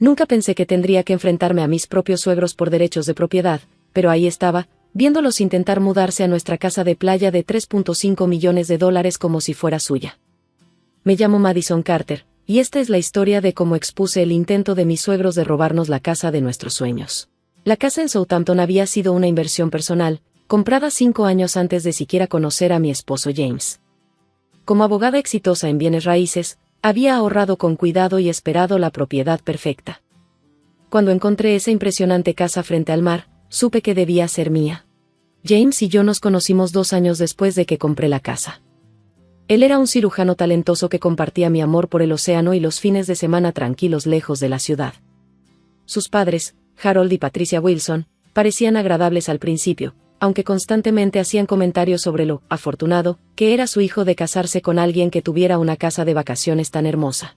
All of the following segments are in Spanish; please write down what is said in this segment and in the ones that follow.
Nunca pensé que tendría que enfrentarme a mis propios suegros por derechos de propiedad, pero ahí estaba, viéndolos intentar mudarse a nuestra casa de playa de $3.5 millones como si fuera suya. Me llamo Madison Carter, y esta es la historia de cómo expuse el intento de mis suegros de robarnos la casa de nuestros sueños. La casa en Southampton había sido una inversión personal, comprada 5 años antes de siquiera conocer a mi esposo James. Como abogada exitosa en bienes raíces, había ahorrado con cuidado y esperado la propiedad perfecta. Cuando encontré esa impresionante casa frente al mar, supe que debía ser mía. James y yo nos conocimos 2 años después de que compré la casa. Él era un cirujano talentoso que compartía mi amor por el océano y los fines de semana tranquilos lejos de la ciudad. Sus padres, Harold y Patricia Wilson, parecían agradables al principio, aunque constantemente hacían comentarios sobre lo afortunado que era su hijo de casarse con alguien que tuviera una casa de vacaciones tan hermosa.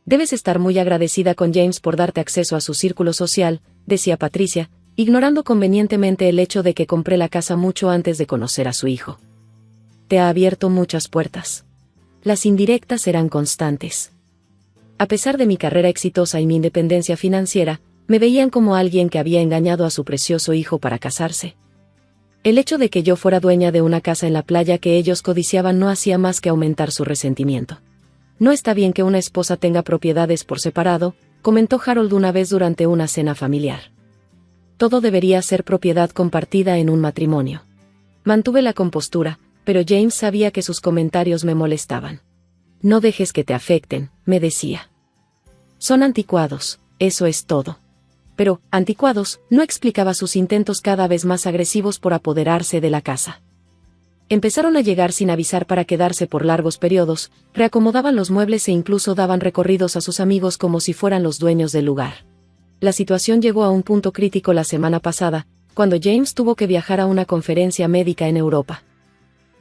Debes estar muy agradecida con James por darte acceso a su círculo social, decía Patricia, ignorando convenientemente el hecho de que compré la casa mucho antes de conocer a su hijo. Te ha abierto muchas puertas. Las indirectas eran constantes. A pesar de mi carrera exitosa y mi independencia financiera, me veían como alguien que había engañado a su precioso hijo para casarse. El hecho de que yo fuera dueña de una casa en la playa que ellos codiciaban no hacía más que aumentar su resentimiento. No está bien que una esposa tenga propiedades por separado, comentó Harold una vez durante una cena familiar. Todo debería ser propiedad compartida en un matrimonio. Mantuve la compostura, pero James sabía que sus comentarios me molestaban. No dejes que te afecten, me decía. Son anticuados, eso es todo. Pero, anticuados, no explicaba sus intentos cada vez más agresivos por apoderarse de la casa. Empezaron a llegar sin avisar para quedarse por largos periodos, reacomodaban los muebles e incluso daban recorridos a sus amigos como si fueran los dueños del lugar. La situación llegó a un punto crítico la semana pasada, cuando James tuvo que viajar a una conferencia médica en Europa.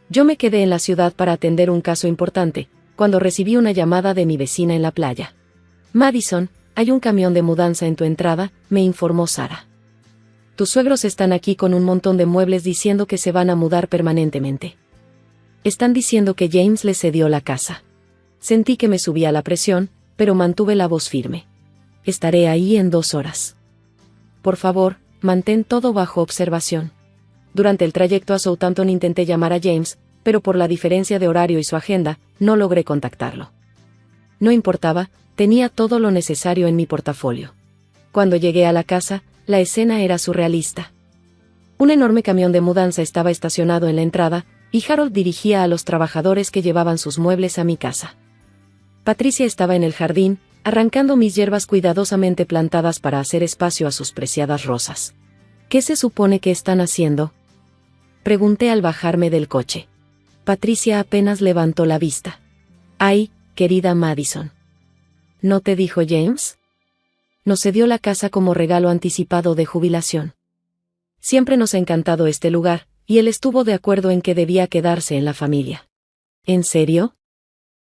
Yo me quedé en la ciudad para atender un caso importante, cuando recibí una llamada de mi vecina en la playa. Madison, hay un camión de mudanza en tu entrada, me informó Sara. Tus suegros están aquí con un montón de muebles diciendo que se van a mudar permanentemente. Están diciendo que James les cedió la casa. Sentí que me subía la presión, pero mantuve la voz firme. Estaré ahí en 2 horas. Por favor, mantén todo bajo observación. Durante el trayecto a Southampton intenté llamar a James, pero por la diferencia de horario y su agenda, no logré contactarlo. No importaba, tenía todo lo necesario en mi portafolio. Cuando llegué a la casa, la escena era surrealista. Un enorme camión de mudanza estaba estacionado en la entrada, y Harold dirigía a los trabajadores que llevaban sus muebles a mi casa. Patricia estaba en el jardín, arrancando mis hierbas cuidadosamente plantadas para hacer espacio a sus preciadas rosas. ¿Qué se supone que están haciendo?, pregunté al bajarme del coche. Patricia apenas levantó la vista. Ay, querida Madison. ¿No te dijo James? Nos cedió la casa como regalo anticipado de jubilación. Siempre nos ha encantado este lugar, y él estuvo de acuerdo en que debía quedarse en la familia. ¿En serio?,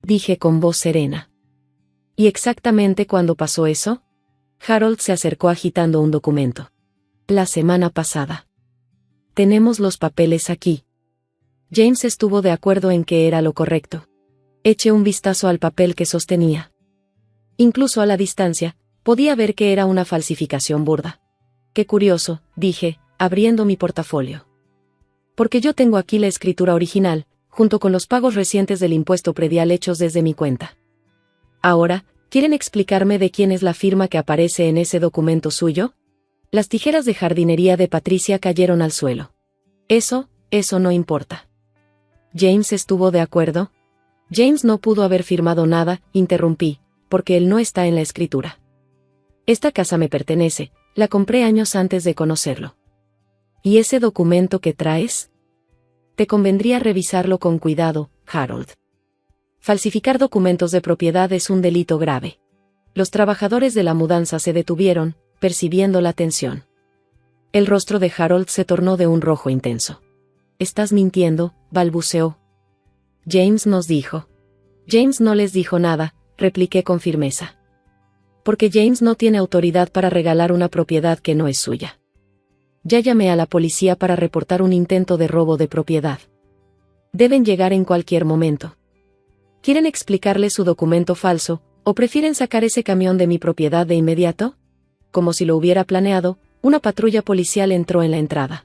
dije con voz serena. ¿Y exactamente cuándo pasó eso? Harold se acercó agitando un documento. La semana pasada. Tenemos los papeles aquí. James estuvo de acuerdo en que era lo correcto. Eché un vistazo al papel que sostenía. Incluso a la distancia, podía ver que era una falsificación burda. Qué curioso, dije, abriendo mi portafolio. Porque yo tengo aquí la escritura original, junto con los pagos recientes del impuesto predial hechos desde mi cuenta. Ahora, ¿quieren explicarme de quién es la firma que aparece en ese documento suyo? Las tijeras de jardinería de Patricia cayeron al suelo. Eso no importa. ¿James estuvo de acuerdo? James no pudo haber firmado nada, interrumpí, porque él no está en la escritura. Esta casa me pertenece, la compré años antes de conocerlo. ¿Y ese documento que traes? Te convendría revisarlo con cuidado, Harold. Falsificar documentos de propiedad es un delito grave. Los trabajadores de la mudanza se detuvieron, percibiendo la tensión. El rostro de Harold se tornó de un rojo intenso. Estás mintiendo, balbuceó. James nos dijo. James no les dijo nada, repliqué con firmeza. Porque James no tiene autoridad para regalar una propiedad que no es suya. Ya llamé a la policía para reportar un intento de robo de propiedad. Deben llegar en cualquier momento. ¿Quieren explicarle su documento falso, ¿O prefieren sacar ese camión de mi propiedad de inmediato? Como si lo hubiera planeado, una patrulla policial entró en la entrada.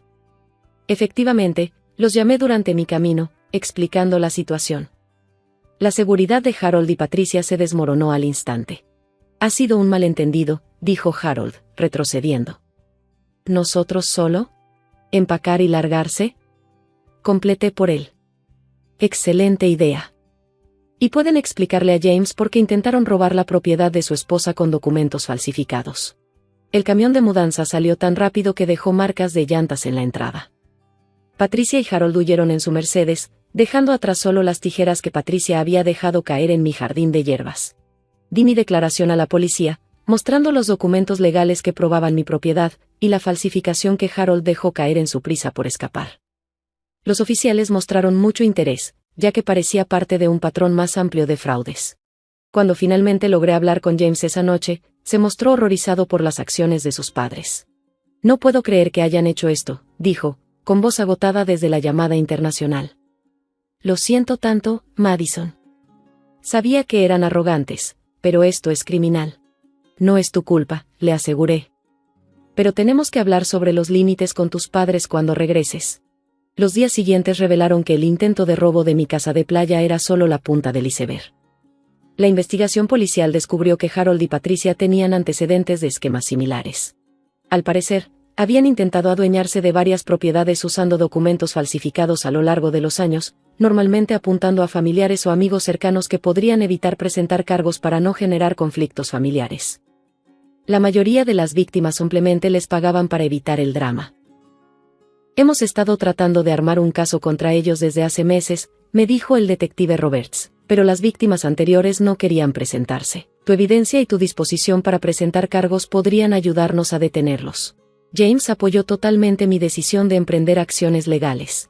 Efectivamente, los llamé durante mi camino, explicando la situación. La seguridad de Harold y Patricia se desmoronó al instante. Ha sido un malentendido, dijo Harold, retrocediendo. ¿Nosotros solo? ¿Empacar y largarse? Completé por él. Excelente idea. Y pueden explicarle a James por qué intentaron robar la propiedad de su esposa con documentos falsificados. El camión de mudanza salió tan rápido que dejó marcas de llantas en la entrada. Patricia y Harold huyeron en su Mercedes, dejando atrás solo las tijeras que Patricia había dejado caer en mi jardín de hierbas. Di mi declaración a la policía, mostrando los documentos legales que probaban mi propiedad, y la falsificación que Harold dejó caer en su prisa por escapar. Los oficiales mostraron mucho interés, ya que parecía parte de un patrón más amplio de fraudes. Cuando finalmente logré hablar con James esa noche, se mostró horrorizado por las acciones de sus padres. No puedo creer que hayan hecho esto, dijo, con voz agotada desde la llamada internacional. Lo siento tanto, Madison. Sabía que eran arrogantes, pero esto es criminal. No es tu culpa, le aseguré. Pero tenemos que hablar sobre los límites con tus padres cuando regreses. Los días siguientes revelaron que el intento de robo de mi casa de playa era solo la punta del iceberg. La investigación policial descubrió que Harold y Patricia tenían antecedentes de esquemas similares. Al parecer, habían intentado adueñarse de varias propiedades usando documentos falsificados a lo largo de los años, normalmente apuntando a familiares o amigos cercanos que podrían evitar presentar cargos para no generar conflictos familiares. La mayoría de las víctimas simplemente les pagaban para evitar el drama. Hemos estado tratando de armar un caso contra ellos desde hace meses, me dijo el detective Roberts, pero las víctimas anteriores no querían presentarse. Tu evidencia y tu disposición para presentar cargos podrían ayudarnos a detenerlos. James apoyó totalmente mi decisión de emprender acciones legales.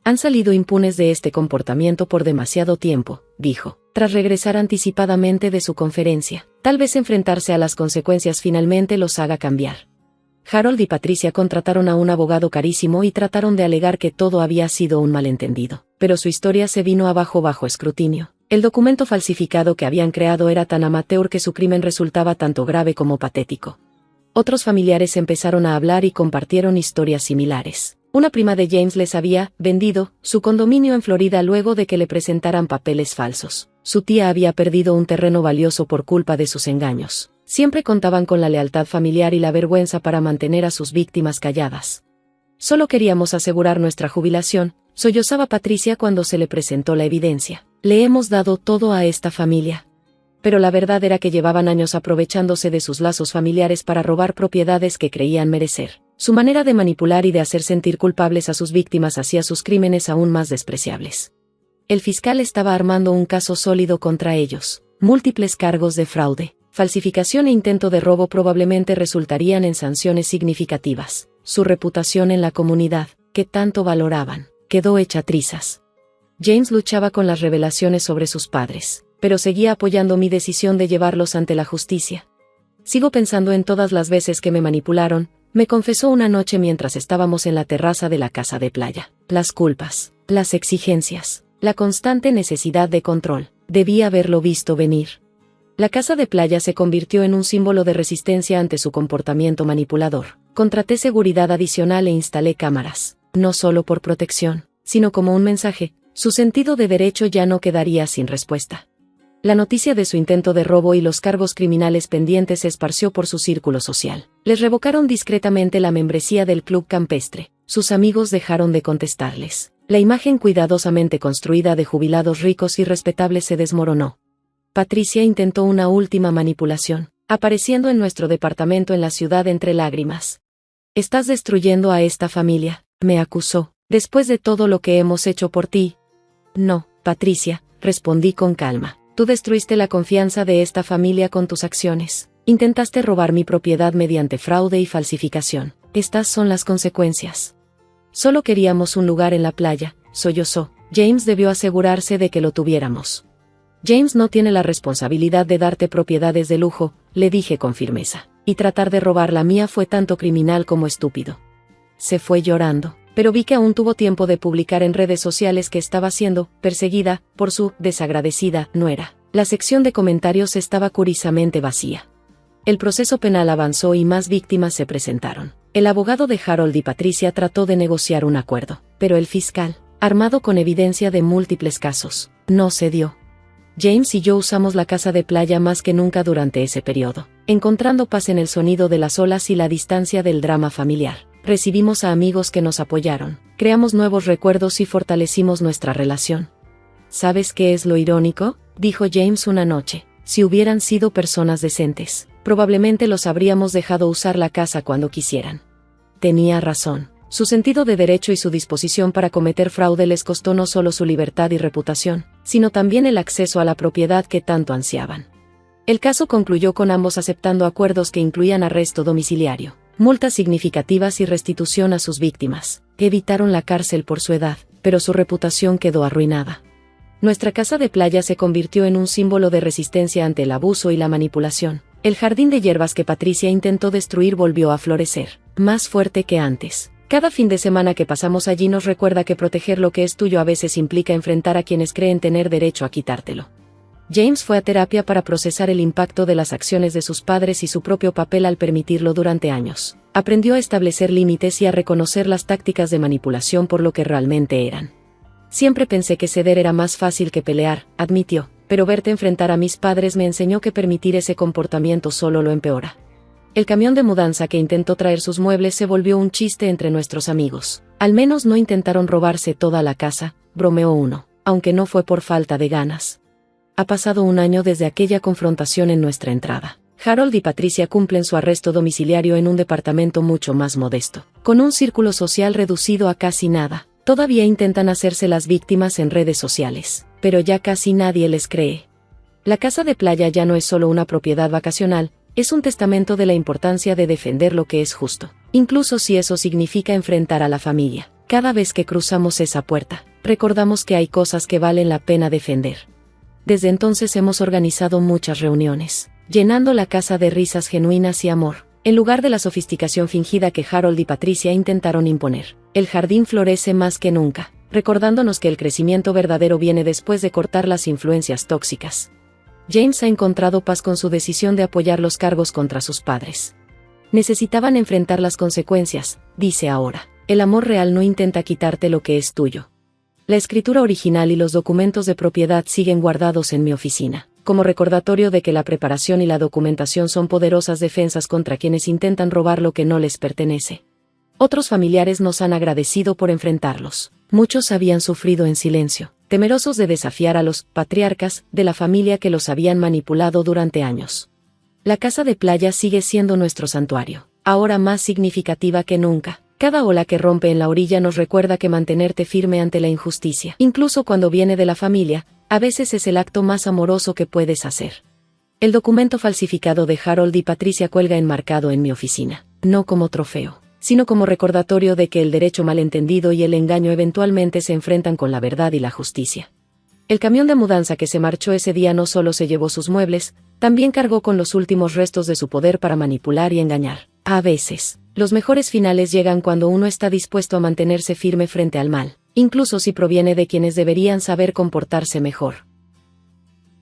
Han salido impunes de este comportamiento por demasiado tiempo, dijo, tras regresar anticipadamente de su conferencia. Tal vez enfrentarse a las consecuencias finalmente los haga cambiar. Harold y Patricia contrataron a un abogado carísimo y trataron de alegar que todo había sido un malentendido, pero su historia se vino abajo bajo escrutinio. El documento falsificado que habían creado era tan amateur que su crimen resultaba tanto grave como patético. Otros familiares empezaron a hablar y compartieron historias similares. Una prima de James les había vendido su condominio en Florida luego de que le presentaran papeles falsos. Su tía había perdido un terreno valioso por culpa de sus engaños. Siempre contaban con la lealtad familiar y la vergüenza para mantener a sus víctimas calladas. Solo queríamos asegurar nuestra jubilación, sollozaba Patricia cuando se le presentó la evidencia. Le hemos dado todo a esta familia. Pero la verdad era que llevaban años aprovechándose de sus lazos familiares para robar propiedades que creían merecer. Su manera de manipular y de hacer sentir culpables a sus víctimas hacía sus crímenes aún más despreciables. El fiscal estaba armando un caso sólido contra ellos. Múltiples cargos de fraude, falsificación e intento de robo probablemente resultarían en sanciones significativas. Su reputación en la comunidad, que tanto valoraban, quedó hecha trizas. James luchaba con las revelaciones sobre sus padres, pero seguía apoyando mi decisión de llevarlos ante la justicia. Sigo pensando en todas las veces que me manipularon, me confesó una noche mientras estábamos en la terraza de la casa de playa. Las culpas, las exigencias, la constante necesidad de control. Debí haberlo visto venir. La casa de playa se convirtió en un símbolo de resistencia ante su comportamiento manipulador. Contraté seguridad adicional e instalé cámaras, no solo por protección, sino como un mensaje. Su sentido de derecho ya no quedaría sin respuesta. La noticia de su intento de robo y los cargos criminales pendientes se esparció por su círculo social. Les revocaron discretamente la membresía del club campestre. Sus amigos dejaron de contestarles. La imagen cuidadosamente construida de jubilados ricos y respetables se desmoronó. Patricia intentó una última manipulación, apareciendo en nuestro departamento en la ciudad entre lágrimas. «Estás destruyendo a esta familia», me acusó, «después de todo lo que hemos hecho por ti». «No, Patricia», respondí con calma. «Tú destruiste la confianza de esta familia con tus acciones. Intentaste robar mi propiedad mediante fraude y falsificación. Estas son las consecuencias». «Solo queríamos un lugar en la playa», sollozó. «James debió asegurarse de que lo tuviéramos». «James no tiene la responsabilidad de darte propiedades de lujo», le dije con firmeza. «Y tratar de robar la mía fue tanto criminal como estúpido». Se fue llorando, pero vi que aún tuvo tiempo de publicar en redes sociales que estaba siendo perseguida por su desagradecida nuera. La sección de comentarios estaba curiosamente vacía. El proceso penal avanzó y más víctimas se presentaron. El abogado de Harold y Patricia trató de negociar un acuerdo, pero el fiscal, armado con evidencia de múltiples casos, no cedió. James y yo usamos la casa de playa más que nunca durante ese periodo, encontrando paz en el sonido de las olas y la distancia del drama familiar. Recibimos a amigos que nos apoyaron, creamos nuevos recuerdos y fortalecimos nuestra relación. ¿Sabes qué es lo irónico?, dijo James una noche. Si hubieran sido personas decentes, probablemente los habríamos dejado usar la casa cuando quisieran. Tenía razón. Su sentido de derecho y su disposición para cometer fraude les costó no solo su libertad y reputación, sino también el acceso a la propiedad que tanto ansiaban. El caso concluyó con ambos aceptando acuerdos que incluían arresto domiciliario, multas significativas y restitución a sus víctimas. Evitaron la cárcel por su edad, pero su reputación quedó arruinada. Nuestra casa de playa se convirtió en un símbolo de resistencia ante el abuso y la manipulación. El jardín de hierbas que Patricia intentó destruir volvió a florecer, más fuerte que antes. Cada fin de semana que pasamos allí nos recuerda que proteger lo que es tuyo a veces implica enfrentar a quienes creen tener derecho a quitártelo. James fue a terapia para procesar el impacto de las acciones de sus padres y su propio papel al permitirlo durante años. Aprendió a establecer límites y a reconocer las tácticas de manipulación por lo que realmente eran. Siempre pensé que ceder era más fácil que pelear, admitió, pero verte enfrentar a mis padres me enseñó que permitir ese comportamiento solo lo empeora. El camión de mudanza que intentó traer sus muebles se volvió un chiste entre nuestros amigos. Al menos no intentaron robarse toda la casa, bromeó uno, aunque no fue por falta de ganas. Ha pasado un año desde aquella confrontación en nuestra entrada. Harold y Patricia cumplen su arresto domiciliario en un departamento mucho más modesto, con un círculo social reducido a casi nada. Todavía intentan hacerse las víctimas en redes sociales, pero ya casi nadie les cree. La casa de playa ya no es solo una propiedad vacacional, es un testamento de la importancia de defender lo que es justo, incluso si eso significa enfrentar a la familia. Cada vez que cruzamos esa puerta, recordamos que hay cosas que valen la pena defender. Desde entonces hemos organizado muchas reuniones, llenando la casa de risas genuinas y amor, en lugar de la sofisticación fingida que Harold y Patricia intentaron imponer. El jardín florece más que nunca, recordándonos que el crecimiento verdadero viene después de cortar las influencias tóxicas. James ha encontrado paz con su decisión de apoyar los cargos contra sus padres. Necesitaban enfrentar las consecuencias, dice ahora. El amor real no intenta quitarte lo que es tuyo. La escritura original y los documentos de propiedad siguen guardados en mi oficina, como recordatorio de que la preparación y la documentación son poderosas defensas contra quienes intentan robar lo que no les pertenece. Otros familiares nos han agradecido por enfrentarlos. Muchos habían sufrido en silencio, temerosos de desafiar a los patriarcas de la familia que los habían manipulado durante años. La casa de playa sigue siendo nuestro santuario, ahora más significativa que nunca. Cada ola que rompe en la orilla nos recuerda que mantenerte firme ante la injusticia, incluso cuando viene de la familia, a veces es el acto más amoroso que puedes hacer. El documento falsificado de Harold y Patricia cuelga enmarcado en mi oficina, no como trofeo, sino como recordatorio de que el derecho malentendido y el engaño eventualmente se enfrentan con la verdad y la justicia. El camión de mudanza que se marchó ese día no solo se llevó sus muebles, también cargó con los últimos restos de su poder para manipular y engañar. A veces, los mejores finales llegan cuando uno está dispuesto a mantenerse firme frente al mal, incluso si proviene de quienes deberían saber comportarse mejor.